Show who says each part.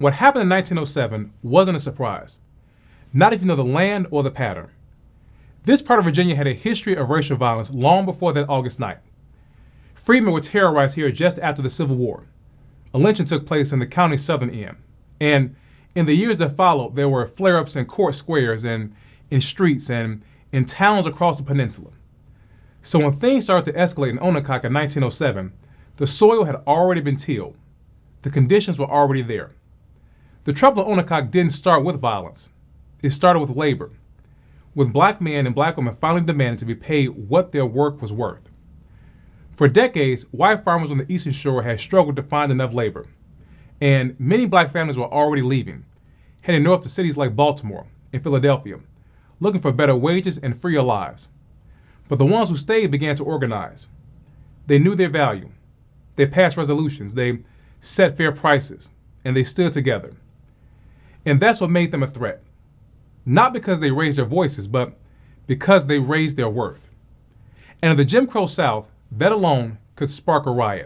Speaker 1: What happened in 1907 wasn't a surprise, not if you know the land or the pattern. This part of Virginia had a history of racial violence long before that August night. Freedmen were terrorized here just after the Civil War. A lynching took place in the county's southern end. And in the years that followed, there were flare-ups in court squares and in streets and in towns across the peninsula. So when things started to escalate in Onancock in 1907, the soil had already been tilled. The conditions were already there. The trouble in Onancock didn't start with violence. It started with labor, with black men and black women finally demanding to be paid what their work was worth. For decades, white farmers on the Eastern Shore had struggled to find enough labor, and many black families were already leaving, heading north to cities like Baltimore and Philadelphia, looking for better wages and freer lives. But the ones who stayed began to organize. They knew their value. They passed resolutions. They set fair prices, and they stood together. And that's what made them a threat. Not because they raised their voices, but because they raised their worth. And in the Jim Crow South, that alone could spark a riot.